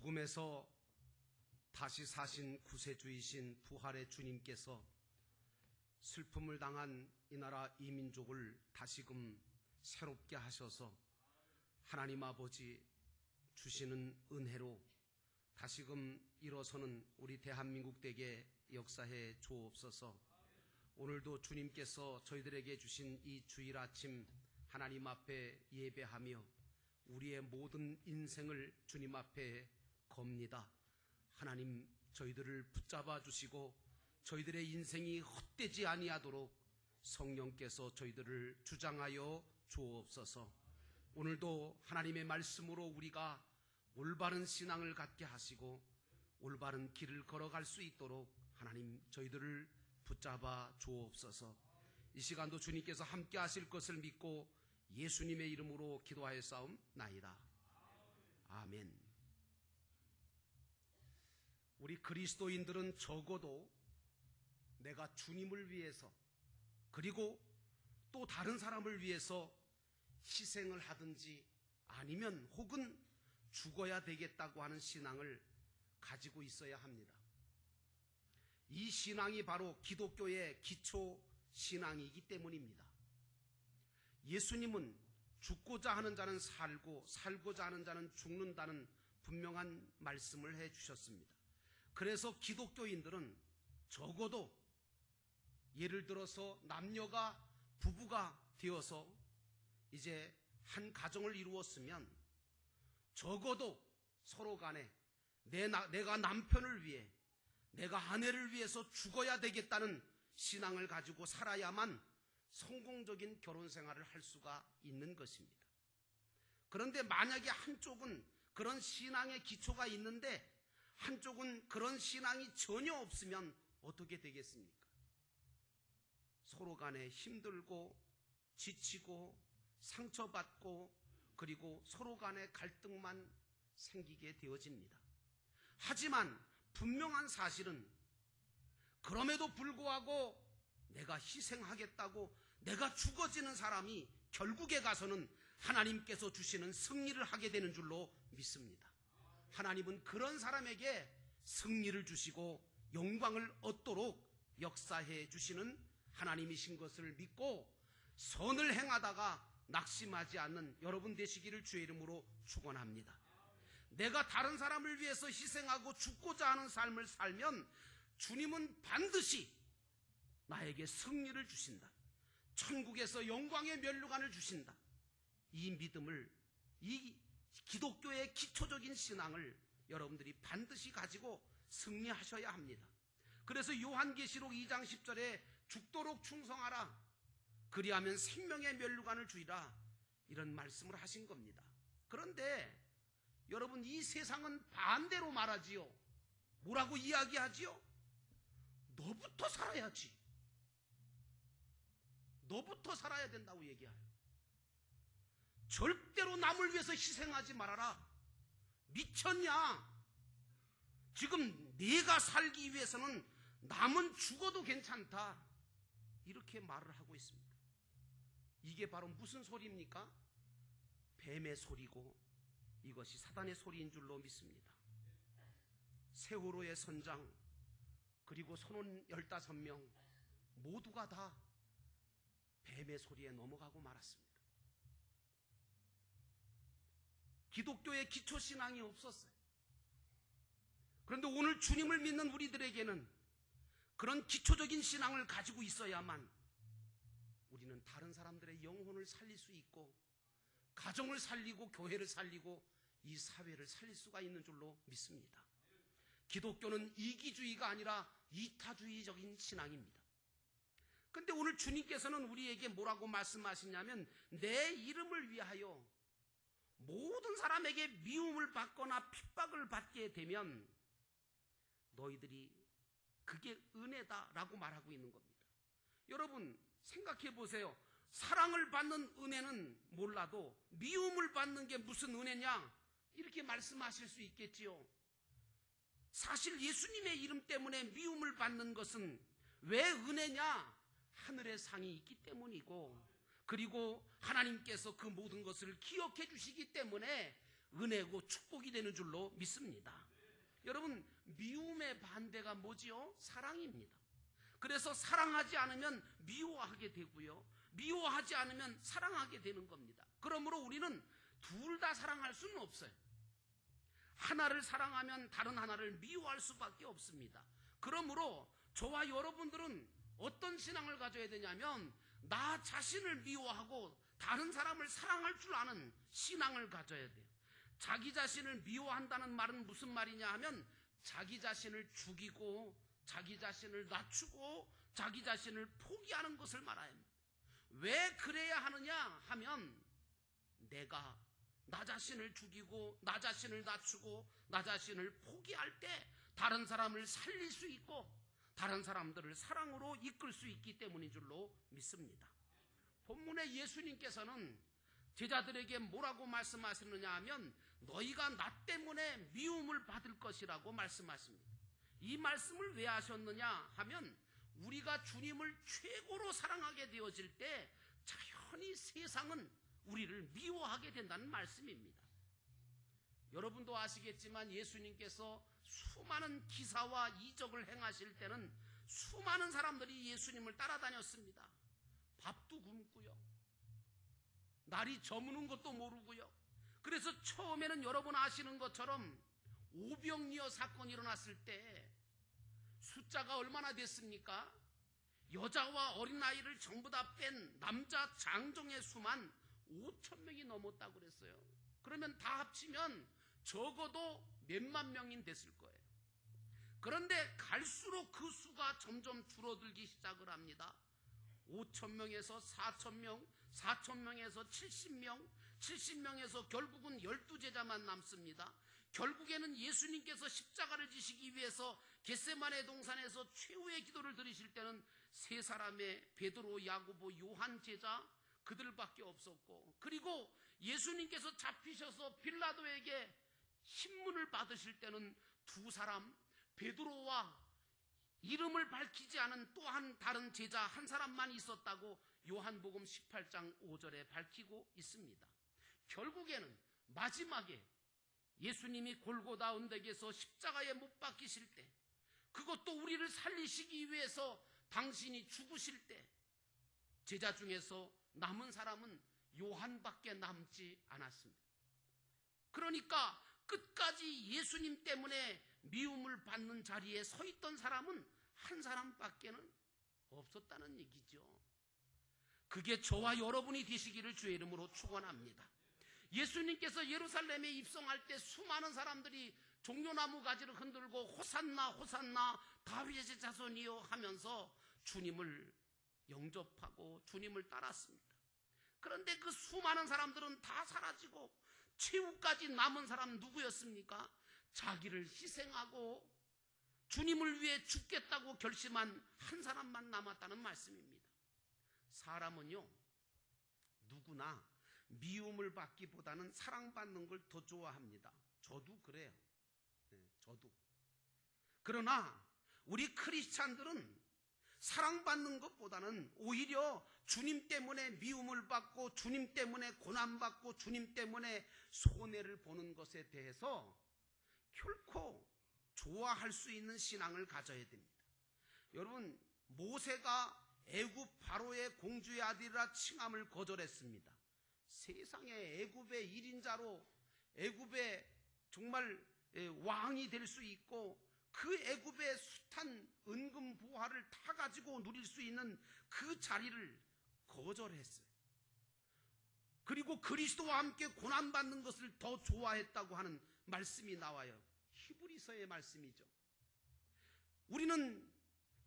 죽음에서 다시 사신 구세주이신 부활의 주님께서 슬픔을 당한 이 나라 이 민족을 다시금 새롭게 하셔서 하나님 아버지 주시는 은혜로 다시금 일어서는 우리 대한민국 대계 역사해 주옵소서. 오늘도 주님께서 저희들에게 주신 이 주일 아침 하나님 앞에 예배하며 우리의 모든 인생을 주님 앞에 겁니다. 하나님 저희들을 붙잡아 주시고 저희들의 인생이 헛되지 아니하도록 성령께서 저희들을 주장하여 주옵소서. 오늘도 하나님의 말씀으로 우리가 올바른 신앙을 갖게 하시고 올바른 길을 걸어갈 수 있도록 하나님 저희들을 붙잡아 주옵소서. 이 시간도 주님께서 함께 하실 것을 믿고 예수님의 이름으로 기도하였사옵나이다. 아멘. 우리 그리스도인들은 적어도 내가 주님을 위해서 그리고 또 다른 사람을 위해서 희생을 하든지 아니면 혹은 죽어야 되겠다고 하는 신앙을 가지고 있어야 합니다. 이 신앙이 바로 기독교의 기초 신앙이기 때문입니다. 예수님은 죽고자 하는 자는 살고 살고자 하는 자는 죽는다는 분명한 말씀을 해 주셨습니다. 그래서 기독교인들은 적어도 예를 들어서 남녀가 부부가 되어서 이제 한 가정을 이루었으면 적어도 서로 간에 내가 남편을 위해 내가 아내를 위해서 죽어야 되겠다는 신앙을 가지고 살아야만 성공적인 결혼 생활을 할 수가 있는 것입니다. 그런데 만약에 한쪽은 그런 신앙의 기초가 있는데 한쪽은 그런 신앙이 전혀 없으면 어떻게 되겠습니까? 서로 간에 힘들고 지치고 상처받고 그리고 서로 간에 갈등만 생기게 되어집니다. 하지만 분명한 사실은 그럼에도 불구하고 내가 희생하겠다고 내가 죽어지는 사람이 결국에 가서는 하나님께서 주시는 승리를 하게 되는 줄로 믿습니다. 하나님은 그런 사람에게 승리를 주시고 영광을 얻도록 역사해 주시는 하나님이신 것을 믿고 선을 행하다가 낙심하지 않는 여러분 되시기를 주의 이름으로 축원합니다. 내가 다른 사람을 위해서 희생하고 죽고자 하는 삶을 살면 주님은 반드시 나에게 승리를 주신다. 천국에서 영광의 면류관을 주신다. 이 믿음을, 이 기독교의 기초적인 신앙을 여러분들이 반드시 가지고 승리하셔야 합니다. 그래서 요한계시록 2장 10절에 죽도록 충성하라. 그리하면 생명의 면류관을 주리라. 이런 말씀을 하신 겁니다. 그런데 여러분 이 세상은 반대로 말하지요. 뭐라고 이야기하지요? 너부터 살아야지. 너부터 살아야 된다고 얘기해요. 절대로 남을 위해서 희생하지 말아라. 미쳤냐? 지금 네가 살기 위해서는 남은 죽어도 괜찮다. 이렇게 말을 하고 있습니다. 이게 바로 무슨 소리입니까? 뱀의 소리고 이것이 사단의 소리인 줄로 믿습니다. 세월호의 선장 그리고 선원 15명 모두가 다 뱀의 소리에 넘어가고 말았습니다. 기독교의 기초신앙이 없었어요. 그런데 오늘 주님을 믿는 우리들에게는 그런 기초적인 신앙을 가지고 있어야만 우리는 다른 사람들의 영혼을 살릴 수 있고 가정을 살리고 교회를 살리고 이 사회를 살릴 수가 있는 줄로 믿습니다. 기독교는 이기주의가 아니라 이타주의적인 신앙입니다. 그런데 오늘 주님께서는 우리에게 뭐라고 말씀하시냐면 내 이름을 위하여 모든 사람에게 미움을 받거나 핍박을 받게 되면 너희들이 그게 은혜다라고 말하고 있는 겁니다. 여러분 생각해 보세요. 사랑을 받는 은혜는 몰라도 미움을 받는 게 무슨 은혜냐? 이렇게 말씀하실 수 있겠지요. 사실 예수님의 이름 때문에 미움을 받는 것은 왜 은혜냐? 하늘의 상이 있기 때문이고 그리고 하나님께서 그 모든 것을 기억해 주시기 때문에 은혜고 축복이 되는 줄로 믿습니다. 여러분, 미움의 반대가 뭐지요? 사랑입니다. 그래서 사랑하지 않으면 미워하게 되고요, 미워하지 않으면 사랑하게 되는 겁니다. 그러므로 우리는 둘 다 사랑할 수는 없어요. 하나를 사랑하면 다른 하나를 미워할 수밖에 없습니다. 그러므로 저와 여러분들은 어떤 신앙을 가져야 되냐면, 나 자신을 미워하고 다른 사람을 사랑할 줄 아는 신앙을 가져야 돼요. 자기 자신을 미워한다는 말은 무슨 말이냐 하면, 자기 자신을 죽이고 자기 자신을 낮추고 자기 자신을 포기하는 것을 말합니다. 왜 그래야 하느냐 하면, 내가 나 자신을 죽이고 나 자신을 낮추고 나 자신을 포기할 때 다른 사람을 살릴 수 있고 다른 사람들을 사랑으로 이끌 수 있기 때문인 줄로 믿습니다. 본문에 예수님께서는 제자들에게 뭐라고 말씀하시느냐 하면, 너희가 나 때문에 미움을 받을 것이라고 말씀하십니다. 이 말씀을 왜 하셨느냐 하면, 우리가 주님을 최고로 사랑하게 되어질 때 자연히 세상은 우리를 미워하게 된다는 말씀입니다. 여러분도 아시겠지만 예수님께서 수많은 기사와 이적을 행하실 때는 수많은 사람들이 예수님을 따라다녔습니다. 밥도 굶고요, 날이 저무는 것도 모르고요. 그래서 처음에는 여러분 아시는 것처럼 오병이어 사건이 일어났을 때 숫자가 얼마나 됐습니까? 여자와 어린아이를 전부 다 뺀 남자 장정의 수만 5,000명이 넘었다고 그랬어요. 그러면 다 합치면 적어도 몇만 명인 됐을 거예요. 그런데 갈수록 그 수가 점점 줄어들기 시작을 합니다. 5,000명에서 4,000명, 4,000명에서 70명, 70명에서 결국은 12제자만 남습니다. 결국에는 예수님께서 십자가를 지시기 위해서 겟세마네 동산에서 최후의 기도를 드리실 때는 세 사람의 베드로, 야고보, 요한 제자 그들밖에 없었고, 그리고 예수님께서 잡히셔서 빌라도에게 신문을 받으실 때는 두 사람, 베드로와 이름을 밝히지 않은 또한 다른 제자 한 사람만 있었다고 요한복음 18장 5절에 밝히고 있습니다. 결국에는 마지막에 예수님이 골고다 언덕에서 십자가에 못 박히실 때, 그것도 우리를 살리시기 위해서 당신이 죽으실 때, 제자 중에서 남은 사람은 요한밖에 남지 않았습니다. 그러니까 끝까지 예수님 때문에 미움을 받는 자리에 서 있던 사람은 한 사람밖에는 없었다는 얘기죠. 그게 저와 여러분이 되시기를 주의 이름으로 축원합니다. 예수님께서 예루살렘에 입성할 때 수많은 사람들이 종려나무 가지를 흔들고 호산나 호산나 다윗의 자손이여 하면서 주님을 영접하고 주님을 따랐습니다. 그런데 그 수많은 사람들은 다 사라지고 최후까지 남은 사람 누구였습니까? 자기를 희생하고 주님을 위해 죽겠다고 결심한 한 사람만 남았다는 말씀입니다. 사람은요, 누구나 미움을 받기보다는 사랑받는 걸 더 좋아합니다. 저도 그래요. 저도. 그러나 우리 크리스찬들은 사랑받는 것보다는 오히려 주님 때문에 미움을 받고 주님 때문에 고난받고 주님 때문에 손해를 보는 것에 대해서 결코 좋아할 수 있는 신앙을 가져야 됩니다. 여러분, 모세가 애굽 바로의 공주의 아들이라 칭함을 거절했습니다. 세상에 애굽의 1인자로 애굽의 정말 왕이 될 수 있고 그 애굽의 숱한 은금 부하를 다 가지고 누릴 수 있는 그 자리를 거절했어요. 그리고 그리스도와 함께 고난받는 것을 더 좋아했다고 하는 말씀이 나와요. 히브리서의 말씀이죠. 우리는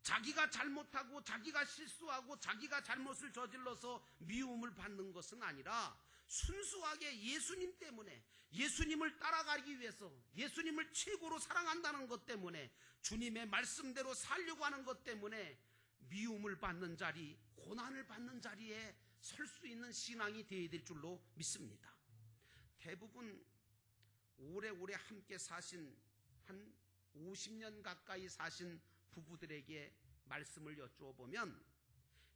자기가 잘못하고 자기가 실수하고 자기가 잘못을 저질러서 미움을 받는 것은 아니라 순수하게 예수님 때문에, 예수님을 따라가기 위해서, 예수님을 최고로 사랑한다는 것 때문에, 주님의 말씀대로 살려고 하는 것 때문에 미움을 받는 자리, 고난을 받는 자리에 설 수 있는 신앙이 되어야 될 줄로 믿습니다. 대부분 오래오래 함께 사신 한 50년 가까이 사신 부부들에게 말씀을 여쭈어보면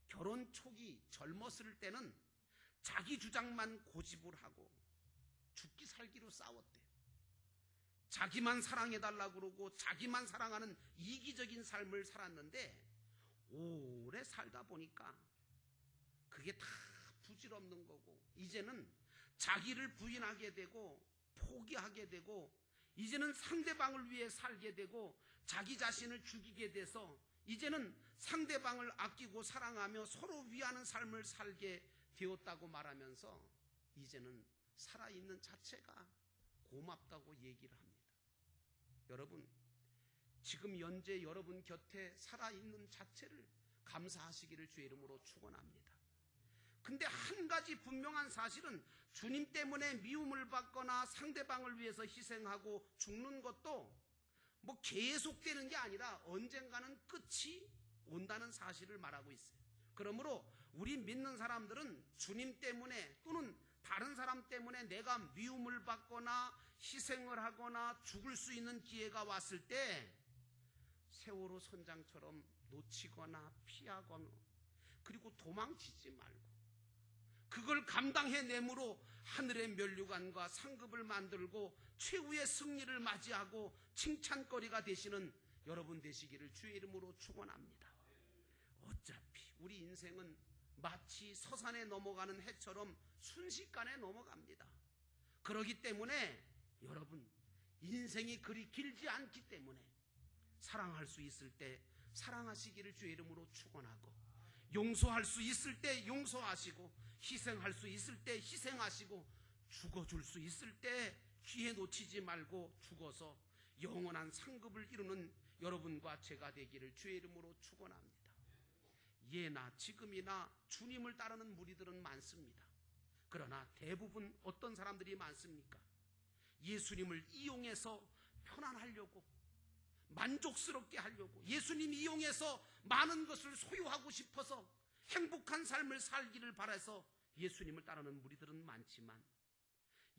결혼 초기 젊었을 때는 자기 주장만 고집을 하고 죽기 살기로 싸웠대요. 자기만 사랑해달라고 그러고 자기만 사랑하는 이기적인 삶을 살았는데 오래 살다 보니까 그게 다 부질없는 거고 이제는 자기를 부인하게 되고 포기하게 되고 이제는 상대방을 위해 살게 되고 자기 자신을 죽이게 돼서 이제는 상대방을 아끼고 사랑하며 서로 위하는 삶을 살게 되었다고 말하면서 이제는 살아있는 자체가 고맙다고 얘기를 합니다. 여러분, 지금 현재 여러분 곁에 살아있는 자체를 감사하시기를 주의 이름으로 축원합니다. 근데 한 가지 분명한 사실은 주님 때문에 미움을 받거나 상대방을 위해서 희생하고 죽는 것도 뭐 계속되는 게 아니라 언젠가는 끝이 온다는 사실을 말하고 있어요. 그러므로 우리 믿는 사람들은 주님 때문에 또는 다른 사람 때문에 내가 미움을 받거나 희생을 하거나 죽을 수 있는 기회가 왔을 때 세월호 선장처럼 놓치거나 피하거나 그리고 도망치지 말고 그걸 감당해내므로 하늘의 면류관과 상급을 만들고 최후의 승리를 맞이하고 칭찬거리가 되시는 여러분 되시기를 주의 이름으로 축원합니다. 어차피 우리 인생은 마치 서산에 넘어가는 해처럼 순식간에 넘어갑니다. 그렇기 때문에 여러분 인생이 그리 길지 않기 때문에 사랑할 수 있을 때 사랑하시기를 주의 이름으로 축원하고 용서할 수 있을 때 용서하시고 희생할 수 있을 때 희생하시고 죽어줄 수 있을 때 기회 놓치지 말고 죽어서 영원한 상급을 이루는 여러분과 제가 되기를 주의 이름으로 축원합니다. 예나 지금이나 주님을 따르는 무리들은 많습니다. 그러나 대부분 어떤 사람들이 많습니까? 예수님을 이용해서 편안하려고 만족스럽게 하려고 예수님 이용해서 많은 것을 소유하고 싶어서 행복한 삶을 살기를 바라서 예수님을 따르는 무리들은 많지만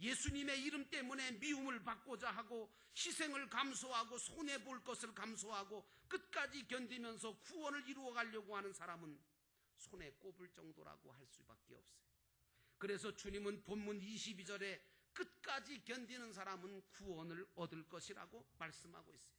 예수님의 이름 때문에 미움을 받고자 하고 희생을 감수하고 손해볼 것을 감수하고 끝까지 견디면서 구원을 이루어가려고 하는 사람은 손에 꼽을 정도라고 할 수밖에 없어요. 그래서 주님은 본문 22절에 끝까지 견디는 사람은 구원을 얻을 것이라고 말씀하고 있어요.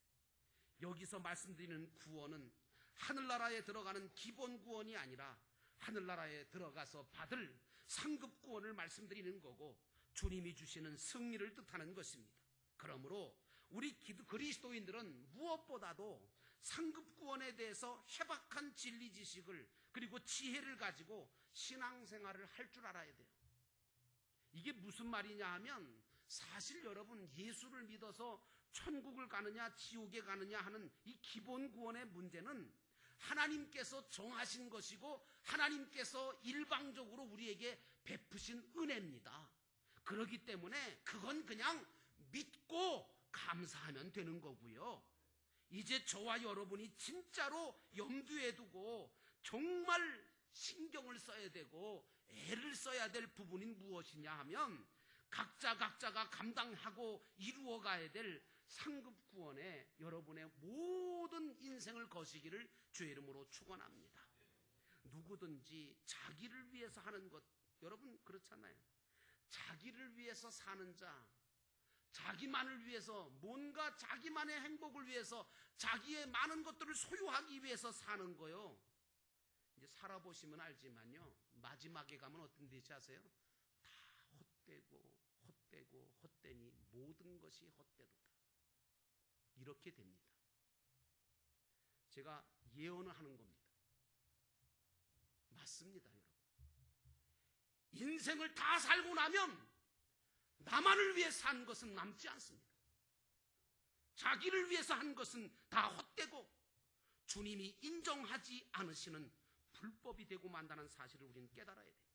여기서 말씀드리는 구원은 하늘나라에 들어가는 기본 구원이 아니라 하늘나라에 들어가서 받을 상급 구원을 말씀드리는 거고 주님이 주시는 승리를 뜻하는 것입니다. 그러므로 우리 그리스도인들은 무엇보다도 상급 구원에 대해서 해박한 진리 지식을 그리고 지혜를 가지고 신앙생활을 할 줄 알아야 돼요. 이게 무슨 말이냐 하면 사실 여러분 예수를 믿어서 천국을 가느냐 지옥에 가느냐 하는 이 기본 구원의 문제는 하나님께서 정하신 것이고 하나님께서 일방적으로 우리에게 베푸신 은혜입니다. 그렇기 때문에 그건 그냥 믿고 감사하면 되는 거고요. 이제 저와 여러분이 진짜로 염두에 두고 정말 신경을 써야 되고 애를 써야 될 부분이 무엇이냐 하면 각자가 감당하고 이루어가야 될 상급 구원에 여러분의 모든 인생을 거시기를 주의 이름으로 축원합니다. 누구든지 자기를 위해서 하는 것, 여러분 그렇잖아요. 자기를 위해서 사는 자, 자기만을 위해서 뭔가 자기만의 행복을 위해서 자기의 많은 것들을 소유하기 위해서 사는 거요. 이제 살아보시면 알지만요. 마지막에 가면 어떤 데지 아세요? 다 헛되니 모든 것이 헛되도다. 이렇게 됩니다. 제가 예언을 하는 겁니다. 맞습니다, 여러분. 인생을 다 살고 나면 나만을 위해 산 것은 남지 않습니다. 자기를 위해서 한 것은 다 헛되고 주님이 인정하지 않으시는 불법이 되고 만다는 사실을 우리는 깨달아야 돼요.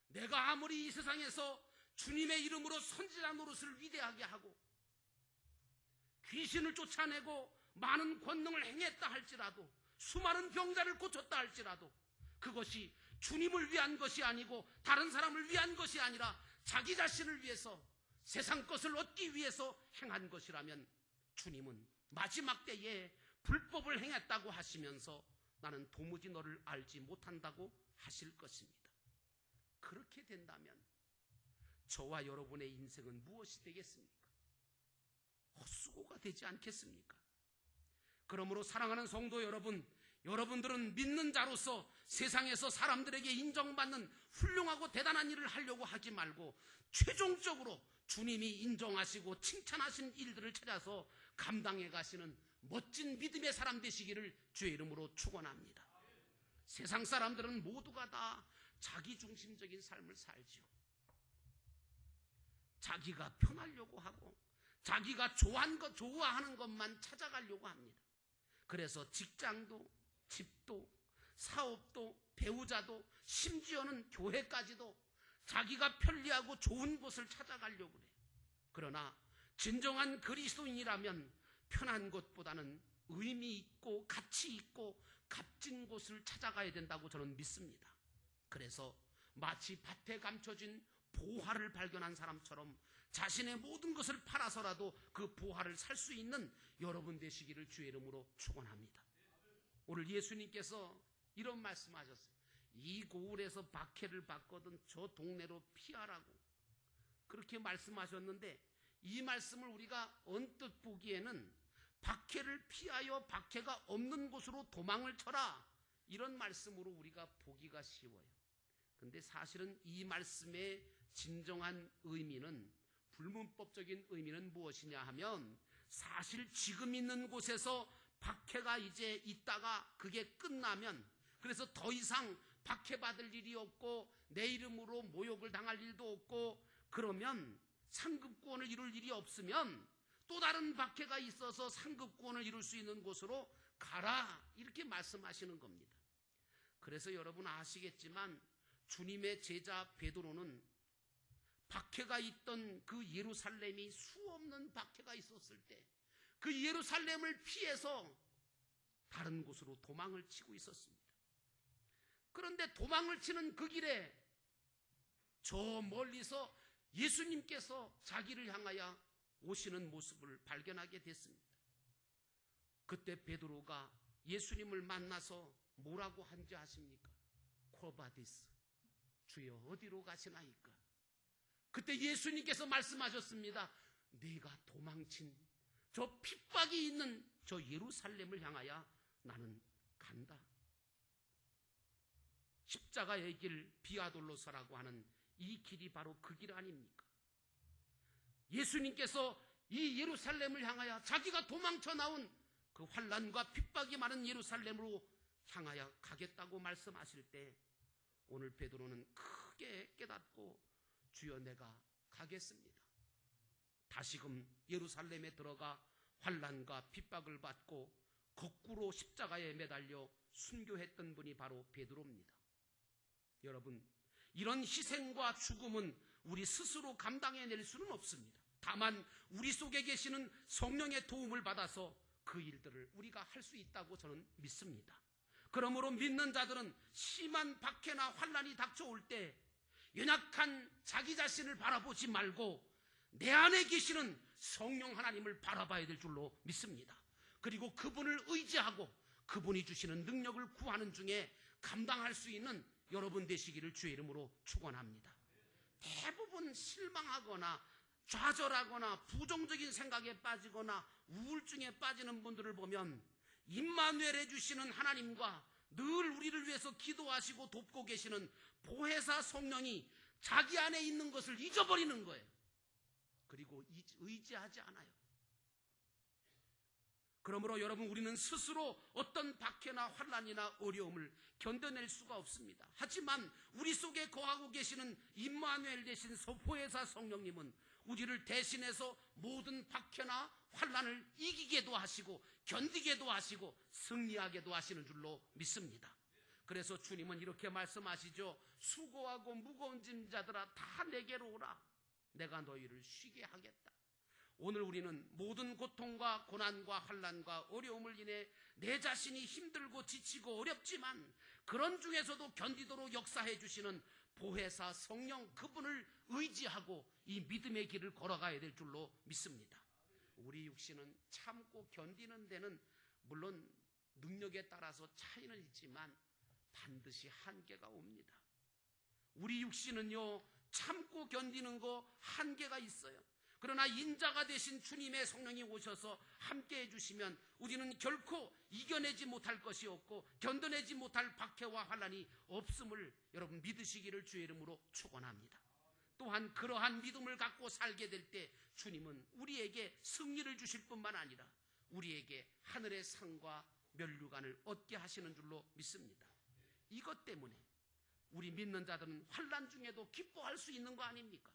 내가 아무리 이 세상에서 주님의 이름으로 선지자 노릇을 위대하게 하고 귀신을 쫓아내고 많은 권능을 행했다 할지라도 수많은 병자를 고쳤다 할지라도 그것이 주님을 위한 것이 아니고 다른 사람을 위한 것이 아니라 자기 자신을 위해서 세상 것을 얻기 위해서 행한 것이라면 주님은 마지막 때에 불법을 행했다고 하시면서 나는 도무지 너를 알지 못한다고 하실 것입니다. 그렇게 된다면 저와 여러분의 인생은 무엇이 되겠습니까? 헛수고가 되지 않겠습니까? 그러므로 사랑하는 성도 여러분, 여러분들은 믿는 자로서 세상에서 사람들에게 인정받는 훌륭하고 대단한 일을 하려고 하지 말고 최종적으로 주님이 인정하시고 칭찬하신 일들을 찾아서 감당해 가시는 멋진 믿음의 사람 되시기를 주의 이름으로 축원합니다. 세상 사람들은 모두가 다 자기중심적인 삶을 살지요. 자기가 편하려고 하고 자기가 좋아하는 것만 찾아가려고 합니다. 그래서 직장도 집도 사업도 배우자도 심지어는 교회까지도 자기가 편리하고 좋은 곳을 찾아가려고 그래요. 그러나 진정한 그리스도인이라면 편한 곳보다는 의미 있고 가치 있고 값진 곳을 찾아가야 된다고 저는 믿습니다. 그래서 마치 밭에 감춰진 보화를 발견한 사람처럼 자신의 모든 것을 팔아서라도 그 보화를 살 수 있는 여러분 되시기를 주의 이름으로 축원합니다. 오늘 예수님께서 이런 말씀하셨어요. 이 고을에서 박해를 받거든 저 동네로 피하라고 그렇게 말씀하셨는데, 이 말씀을 우리가 언뜻 보기에는 박해를 피하여 박해가 없는 곳으로 도망을 쳐라, 이런 말씀으로 우리가 보기가 쉬워요. 근데 사실은 이 말씀의 진정한 의미는, 불문법적인 의미는 무엇이냐 하면, 사실 지금 있는 곳에서 박해가 이제 있다가 그게 끝나면, 그래서 더 이상 박해받을 일이 없고 내 이름으로 모욕을 당할 일도 없고, 그러면 상급구원을 이룰 일이 없으면 또 다른 박해가 있어서 상급구원을 이룰 수 있는 곳으로 가라, 이렇게 말씀하시는 겁니다. 그래서 여러분 아시겠지만 주님의 제자 베드로는 박해가 있던 그 예루살렘이 수없는 박해가 있었을 때 그 예루살렘을 피해서 다른 곳으로 도망을 치고 있었습니다. 그런데 도망을 치는 그 길에 저 멀리서 예수님께서 자기를 향하여 오시는 모습을 발견하게 됐습니다. 그때 베드로가 예수님을 만나서 뭐라고 한지 아십니까? 코바디스, 주여 어디로 가시나이까? 그때 예수님께서 말씀하셨습니다. 네가 도망친 저 핍박이 있는 저 예루살렘을 향하여 나는 간다. 십자가의 길, 비아돌로서라고 하는 이 길이 바로 그 길 아닙니까? 예수님께서 이 예루살렘을 향하여 자기가 도망쳐 나온 그 환난과 핍박이 많은 예루살렘으로 향하여 가겠다고 말씀하실 때 오늘 베드로는 크게 깨닫고 주여 내가 가겠습니다. 다시금 예루살렘에 들어가 환난과 핍박을 받고 거꾸로 십자가에 매달려 순교했던 분이 바로 베드로입니다. 여러분, 이런 희생과 죽음은 우리 스스로 감당해낼 수는 없습니다. 다만 우리 속에 계시는 성령의 도움을 받아서 그 일들을 우리가 할 수 있다고 저는 믿습니다. 그러므로 믿는 자들은 심한 박해나 환난이 닥쳐올 때 연약한 자기 자신을 바라보지 말고 내 안에 계시는 성령 하나님을 바라봐야 될 줄로 믿습니다. 그리고 그분을 의지하고 그분이 주시는 능력을 구하는 중에 감당할 수 있는 여러분 되시기를 주의 이름으로 축원합니다. 대부분 실망하거나 좌절하거나 부정적인 생각에 빠지거나 우울증에 빠지는 분들을 보면 임마누엘 해주시는 하나님과 늘 우리를 위해서 기도하시고 돕고 계시는 보혜사 성령이 자기 안에 있는 것을 잊어버리는 거예요. 그리고 의지하지 않아요. 그러므로 여러분, 우리는 스스로 어떤 박해나 환난이나 어려움을 견뎌낼 수가 없습니다. 하지만 우리 속에 거하고 계시는 임마누엘 되신 보혜사 성령님은 우리를 대신해서 모든 박해나 환난을 이기게도 하시고 견디게도 하시고 승리하게도 하시는 줄로 믿습니다. 그래서 주님은 이렇게 말씀하시죠. 수고하고 무거운 짐 자들아 다 내게로 오라. 내가 너희를 쉬게 하겠다. 오늘 우리는 모든 고통과 고난과 환난과 어려움을 인해 내 자신이 힘들고 지치고 어렵지만 그런 중에서도 견디도록 역사해 주시는 보혜사 성령, 그분을 의지하고 이 믿음의 길을 걸어가야 될 줄로 믿습니다. 우리 육신은 참고 견디는 데는 물론 능력에 따라서 차이는 있지만 반드시 한계가 옵니다. 우리 육신은요, 참고 견디는 거 한계가 있어요. 그러나 인자가 되신 주님의 성령이 오셔서 함께 해주시면 우리는 결코 이겨내지 못할 것이 없고 견뎌내지 못할 박해와 환난이 없음을 여러분 믿으시기를 주의 이름으로 축원합니다. 또한 그러한 믿음을 갖고 살게 될 때 주님은 우리에게 승리를 주실 뿐만 아니라 우리에게 하늘의 상과 면류관을 얻게 하시는 줄로 믿습니다. 이것 때문에 우리 믿는 자들은 환난 중에도 기뻐할 수 있는 거 아닙니까?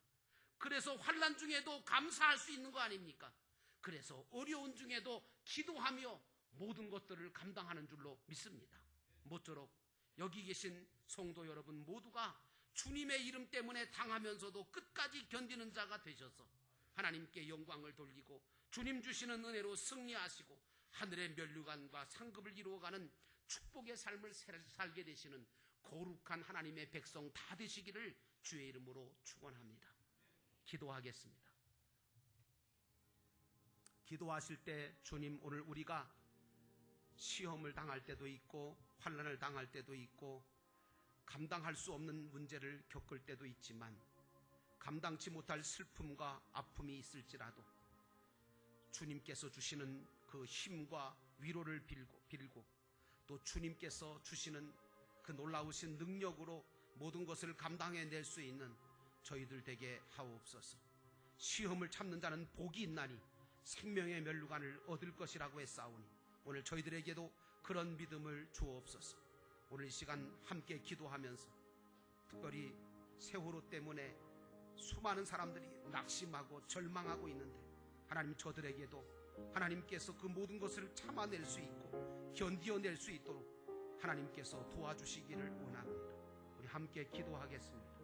그래서 환난 중에도 감사할 수 있는 거 아닙니까? 그래서 어려운 중에도 기도하며 모든 것들을 감당하는 줄로 믿습니다. 모쪼록 여기 계신 성도 여러분 모두가 주님의 이름 때문에 당하면서도 끝까지 견디는 자가 되셔서 하나님께 영광을 돌리고 주님 주시는 은혜로 승리하시고 하늘의 면류관과 상급을 이루어가는 축복의 삶을 살게 되시는 거룩한 하나님의 백성 다 되시기를 주의 이름으로 축원합니다. 기도하겠습니다. 기도하실 때 주님, 오늘 우리가 시험을 당할 때도 있고 환난을 당할 때도 있고 감당할 수 없는 문제를 겪을 때도 있지만 감당치 못할 슬픔과 아픔이 있을지라도 주님께서 주시는 그 힘과 위로를 빌고 또 주님께서 주시는 그 놀라우신 능력으로 모든 것을 감당해낼 수 있는 저희들 되게 하옵소서. 시험을 참는 자는 복이 있나니 생명의 면류관을 얻을 것이라고 했사오니 오늘 저희들에게도 그런 믿음을 주옵소서. 오늘 이 시간 함께 기도하면서 특별히 세월호 때문에 수많은 사람들이 낙심하고 절망하고 있는데 하나님 저들에게도 하나님께서 그 모든 것을 참아낼 수 있고 견디어낼 수 있도록 하나님께서 도와주시기를 원합니다. 우리 함께 기도하겠습니다.